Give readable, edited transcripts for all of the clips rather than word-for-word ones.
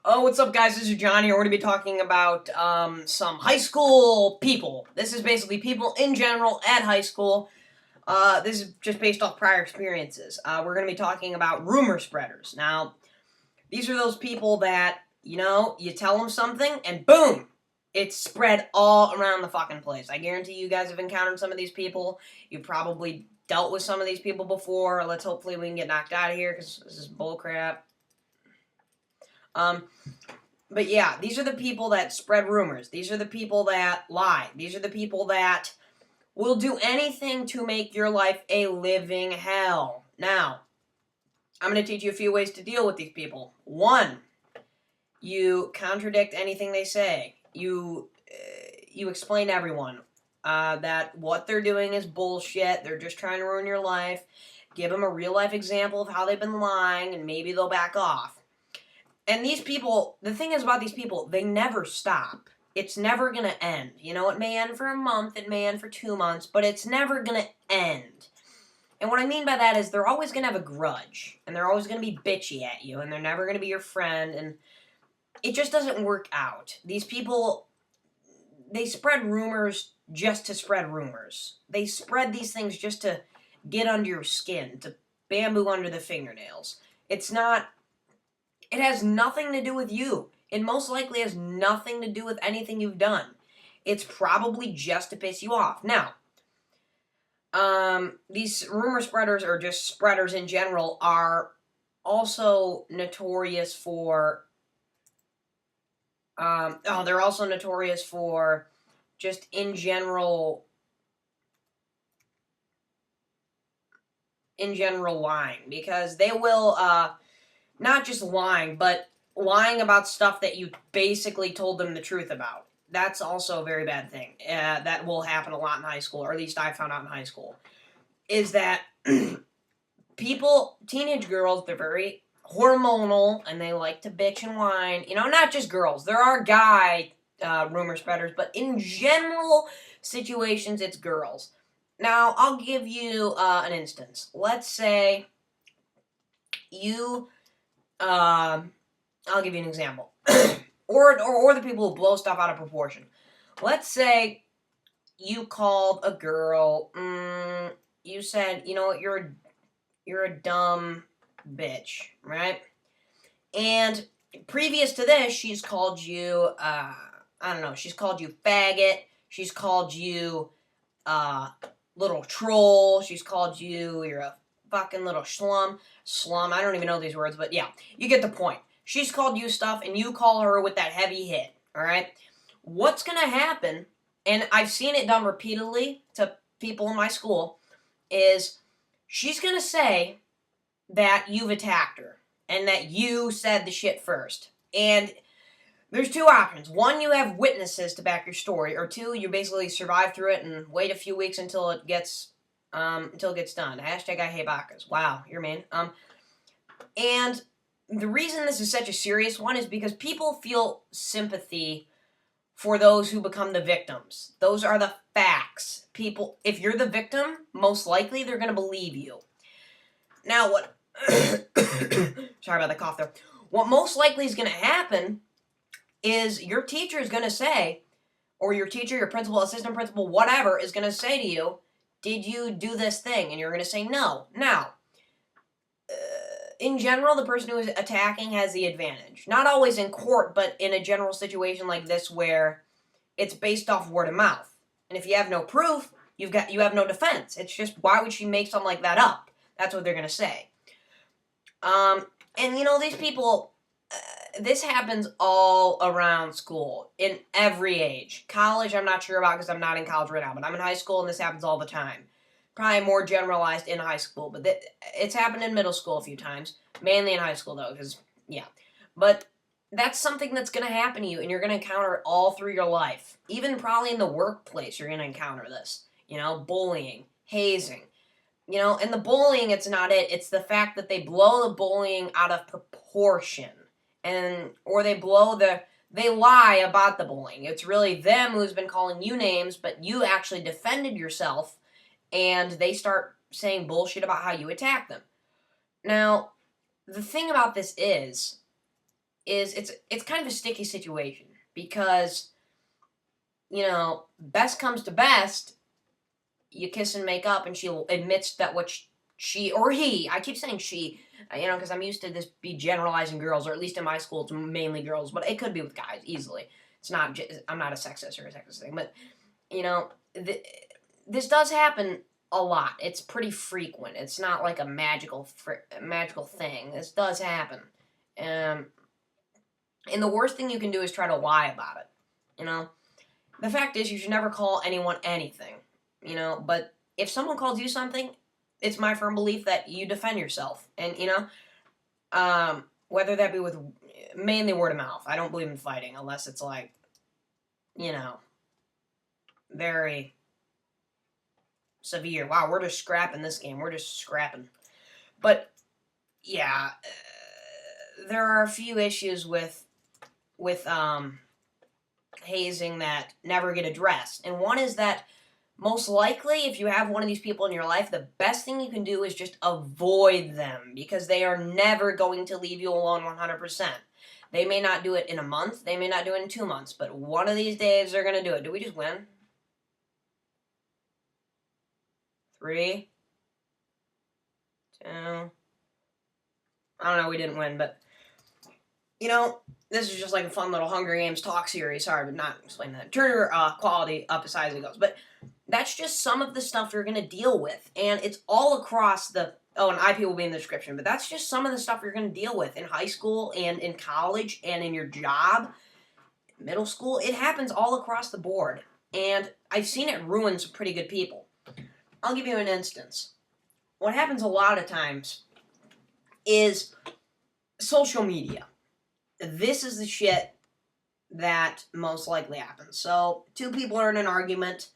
Oh, what's up, guys? This is Johnny. We're going to be talking about some high school people. This is basically people in general at high school. This is just based off prior experiences. We're going to be talking about rumor spreaders. Now, these are those people that, you tell them something and boom, it's spread all around the fucking place. I guarantee you guys have encountered some of these people. You probably dealt with some of these people before. Hopefully we can get knocked out of here because this is bullcrap. But yeah, these are the people that spread rumors. These are the people that lie. These are the people that will do anything to make your life a living hell. Now, I'm going to teach you a few ways to deal with these people. One, you contradict anything they say. You explain to everyone that what they're doing is bullshit. They're just trying to ruin your life. Give them a real life example of how they've been lying, and maybe they'll back off. And these people, the thing is about these people, they never stop. It's never going to end. It may end for a month, it may end for 2 months, but it's never going to end. And what I mean by that is they're always going to have a grudge, and they're always going to be bitchy at you, and they're never going to be your friend, and it just doesn't work out. These people, they spread rumors just to spread rumors. They spread these things just to get under your skin, to bamboo under the fingernails. It has nothing to do with you. It most likely has nothing to do with anything you've done. It's probably just to piss you off. Now, these rumor spreaders, or just spreaders in general, are also notorious for, they're also notorious for just in general lying. Because they will, not just lying, but lying about stuff that you basically told them the truth about. That's also a very bad thing. That will happen a lot in high school, or at least I found out in high school. Is that teenage girls, they're very hormonal, and they like to bitch and whine. Not just girls. There are guy rumor spreaders, but in general situations, it's girls. Now, I'll give you an instance. Let's say I'll give you an example. or the people who blow stuff out of proportion. Let's say you called a girl, you said, you're a dumb bitch, right? And previous to this, she's called you, she's called you faggot, she's called you, little troll, she's called you're a fucking little slum, I don't even know these words, but yeah, you get the point. She's called you stuff, and you call her with that heavy hit, alright? What's gonna happen, and I've seen it done repeatedly to people in my school, is she's gonna say that you've attacked her, and that you said the shit first. And there's two options. One, you have witnesses to back your story, or two, you basically survive through it and wait a few weeks until it gets done. Hashtag I hate Bacchus. Wow, you're mean. And the reason this is such a serious one is because people feel sympathy for those who become the victims. Those are the facts. People, if you're the victim, most likely they're going to believe you. Now, what... Sorry about the cough there. What most likely is going to happen is your teacher is going to say, or your teacher, your principal, assistant principal, whatever, is going to say to you, did you do this thing? And you're going to say no. Now, in general, the person who is attacking has the advantage. Not always in court, but in a general situation like this where it's based off word of mouth. And if you have no proof, you have no defense. It's just, why would she make something like that up? That's what they're going to say. And these people, this happens all around school, in every age. College, I'm not sure about because I'm not in college right now, but I'm in high school and this happens all the time. Probably more generalized in high school, but it's happened in middle school a few times. Mainly in high school, though, because, yeah. But that's something that's going to happen to you, and you're going to encounter it all through your life. Even probably in the workplace, you're going to encounter this. Bullying, hazing. And the bullying, it's not it. It's the fact that they blow the bullying out of proportion. Or they lie about the bullying. It's really them who's been calling you names, but you actually defended yourself, and they start saying bullshit about how you attack them. Now, the thing about this is is it's kind of a sticky situation because, best comes to best, you kiss and make up, and she admits that what she or he, I keep saying she, because I'm used to this be generalizing girls, or at least in my school it's mainly girls, but it could be with guys easily. It's not I'm not a sexist or a sexist thing, but this does happen a lot. It's pretty frequent. It's not like a magical thing. This does happen. Um, and the worst thing you can do is try to lie about it. The fact is, you should never call anyone anything. But if someone calls you something, it's my firm belief that you defend yourself. And whether that be with mainly word of mouth. I don't believe in fighting unless it's like, very severe. Wow, we're just scrapping this game. We're just scrapping. But yeah, there are a few issues with hazing that never get addressed. And one is that most likely, if you have one of these people in your life, the best thing you can do is just avoid them because they are never going to leave you alone 100%. They may not do it in a month, they may not do it in 2 months, but one of these days they're going to do it. Did we just win? 3, 2. I don't know, we didn't win, but this is just like a fun little Hunger Games talk series. Sorry, but not explain that. Turn your quality up as high as it goes. But that's just some of the stuff you're going to deal with. And it's all across the... Oh, and IP will be in the description. But that's just some of the stuff you're going to deal with in high school and in college and in your job, middle school. It happens all across the board. And I've seen it ruin some pretty good people. I'll give you an instance. What happens a lot of times is social media. This is the shit that most likely happens. So, 2 people are in an argument,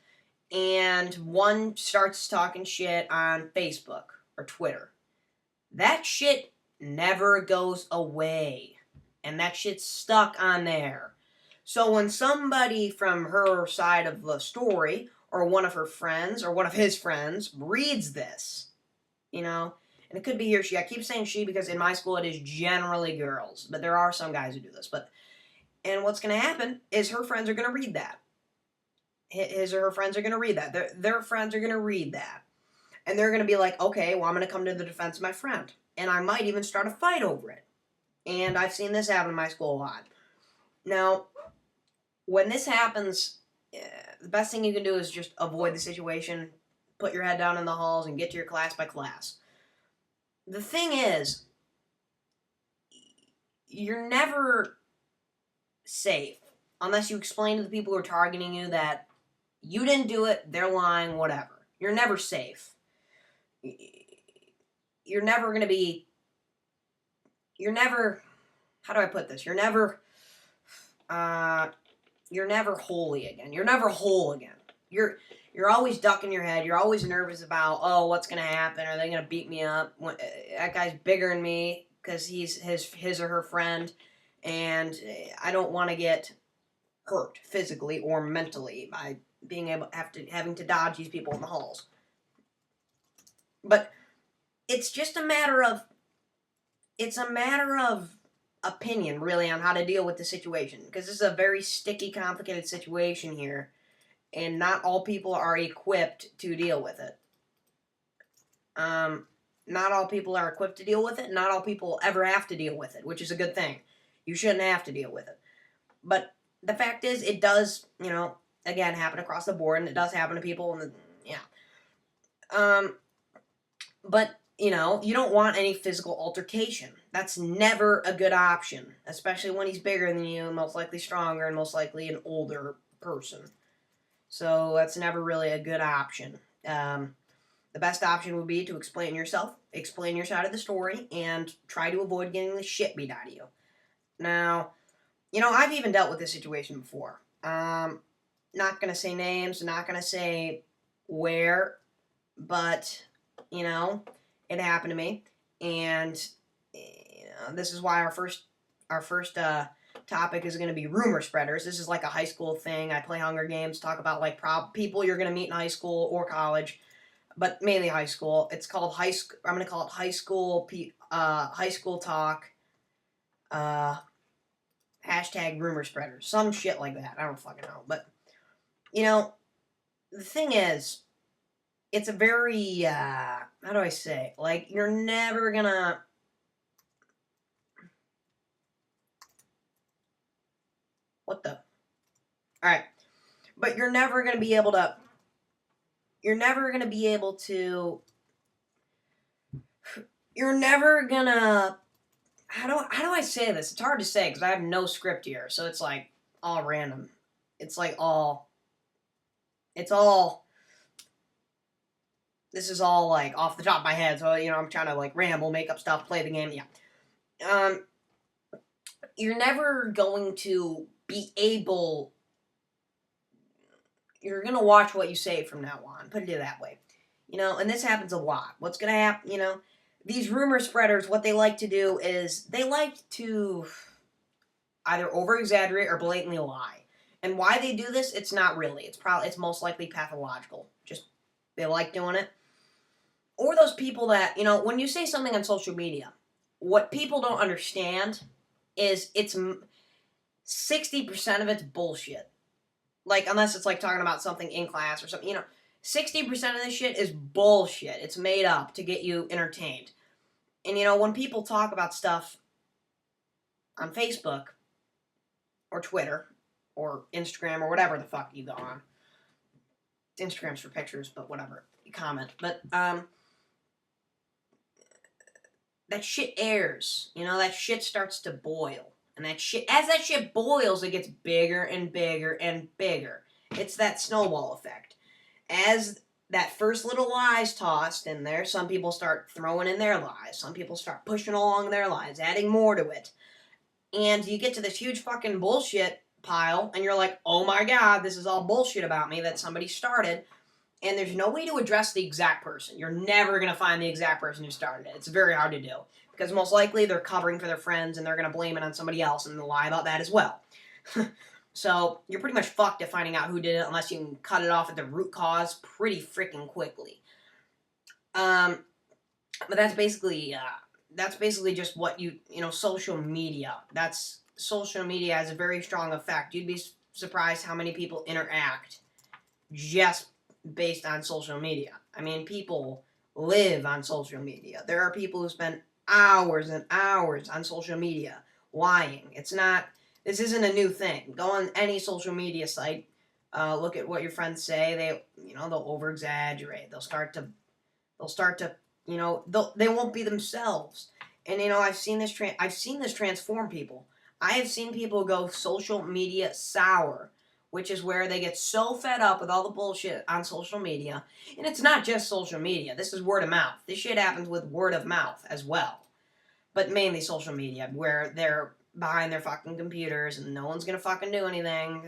and one starts talking shit on Facebook or Twitter. That shit never goes away. And that shit's stuck on there. So when somebody from her side of the story, or one of her friends, or one of his friends, reads this, and it could be he or she. I keep saying she because in my school it is generally girls, but there are some guys who do this. And what's going to happen is her friends are going to read that. His or her friends are going to read that. Their friends are going to read that. And they're going to be like, okay, well, I'm going to come to the defense of my friend. And I might even start a fight over it. And I've seen this happen in my school a lot. Now, when this happens, the best thing you can do is just avoid the situation, put your head down in the halls, and get to your class by class. The thing is, you're never safe unless you explain to the people who are targeting you that you didn't do it, they're lying, whatever. You're never safe. You're never going to be... How do I put this? You're never holy again. You're never whole again. You're always ducking your head. You're always nervous about, oh, what's going to happen? Are they going to beat me up? That guy's bigger than me because he's his or her friend, and I don't want to get hurt physically or mentally by having to dodge these people in the halls. But it's just a matter of opinion, really, on how to deal with the situation, because this is a very sticky, complicated situation here. And not all people are equipped to deal with it. Not all people are equipped to deal with it. Not all people ever have to deal with it, which is a good thing. You shouldn't have to deal with it. But the fact is, it does, again, happen across the board, and it does happen to people, and yeah. But, you don't want any physical altercation. That's never a good option, especially when he's bigger than you, and most likely stronger, and most likely an older person. So that's never really a good option. The best option would be to explain yourself, explain your side of the story, and try to avoid getting the shit beat out of you. Now, I've even dealt with this situation before. Not going to say names, not going to say where, but, it happened to me. And, this is why our first topic is going to be rumor spreaders. This is like a high school thing. I play Hunger Games, talk about like people you're going to meet in high school or college, but mainly high school. It's called I'm going to call it high school talk. hashtag rumor spreaders. Some shit like that. I don't fucking know. But, you know, the thing is, it's a very, how do I say? Like, you're never gonna... What the? Alright. But you're never gonna be able to... You're never gonna be able to... You're never gonna... How do I say this? It's hard to say because I have no script here. So it's like all random. It's like all... It's all... This is all like off the top of my head. So, you know, I'm trying to like ramble, make up stuff, play the game. Yeah. You're never going to be able... You're going to watch what you say from now on. Put it that way. You know, and this happens a lot. What's going to happen, you know... These rumor spreaders, what they like to do is they like to either over-exaggerate or blatantly lie. And why they do this, it's not really. It's most likely pathological. Just, they like doing it. Or those people that, you know, when you say something on social media, what people don't understand is it's 60% of it's bullshit. Like, unless it's like talking about something in class or something, you know. 60% of this shit is bullshit. It's made up to get you entertained. And, you know, when people talk about stuff on Facebook or Twitter or Instagram or whatever the fuck you go on. Instagram's for pictures, but whatever. You comment. But, that shit airs. You know, that shit starts to boil. And that shit, as that shit boils, it gets bigger and bigger and bigger. It's that snowball effect. As that first little lie's tossed in there, some people start throwing in their lies. Some people start pushing along their lies, adding more to it. And you get to this huge fucking bullshit pile, and you're like, oh my god, this is all bullshit about me that somebody started. And there's no way to address the exact person. You're never going to find the exact person who started it. It's very hard to do. Because most likely they're covering for their friends, and they're going to blame it on somebody else, and they'll lie about that as well. So, you're pretty much fucked at finding out who did it unless you can cut it off at the root cause pretty freaking quickly. But that's basically just what you know, social media. Social media has a very strong effect. You'd be surprised how many people interact just based on social media. I mean, people live on social media. There are people who spend hours and hours on social media lying. This isn't a new thing. Go on any social media site, look at what your friends say. They'll over-exaggerate. They'll start to, you know, they won't be themselves. And, you know, I've seen this transform people. I have seen people go social media sour, which is where they get so fed up with all the bullshit on social media. And it's not just social media. This is word of mouth. This shit happens with word of mouth as well. But mainly social media, where they're behind their fucking computers and no one's gonna fucking do anything.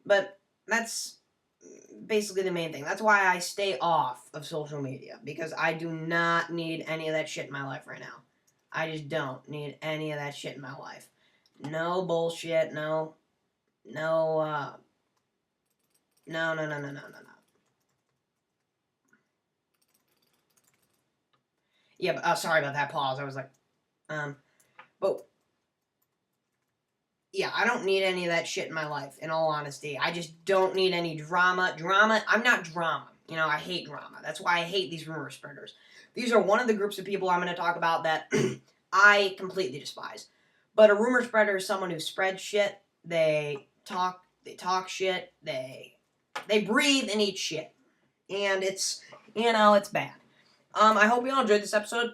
But that's basically the main thing. That's why I stay off of social media. Because I do not need any of that shit in my life right now. I just don't need any of that shit in my life. No bullshit, no. No. Yeah, but sorry about that pause. I was like, but yeah, I don't need any of that shit in my life, in all honesty. I just don't need any drama. I'm not drama. You know, I hate drama. That's why I hate these rumor spreaders. These are one of the groups of people I'm going to talk about that I completely despise. But a rumor spreader is someone who spreads shit. They talk shit. They breathe and eat shit. And it's, you know, it's bad. I hope you all enjoyed this episode.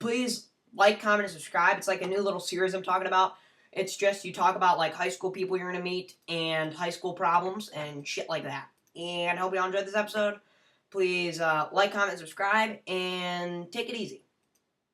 Please like, comment, and subscribe. It's like a new little series I'm talking about. It's just you talk about like high school people you're going to meet and high school problems and shit like that. And I hope you all enjoyed this episode. Please like, comment, subscribe, and take it easy.